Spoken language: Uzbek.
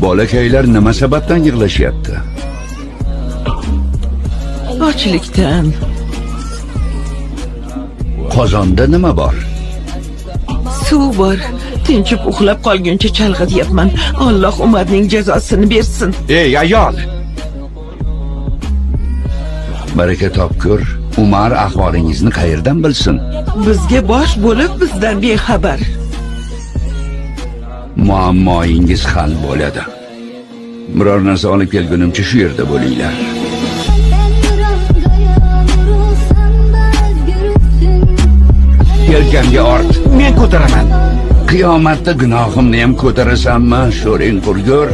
Bolakaylar nima sababdan yig'lashyapti? Ochlikdan. Qozonda nima bor? Suv bor. Tinchib uxlab qolguncha chalg'ityapman. Alloh Umarning jazosini bersin. Ey ayol! Baraka topkur. Umar ahvolingizni qayerdan bilsin? Bizga bosh bo'lib bizdan bexabar. Muammoingiz hal bo'ladi. Biror narsa olib kelgunimcha shu yerda bo'linglar. Yelkamga ort, men ko'taraman. Qiyomatda gunohimni ham ko'tarasanmi, sho'ring qurgur?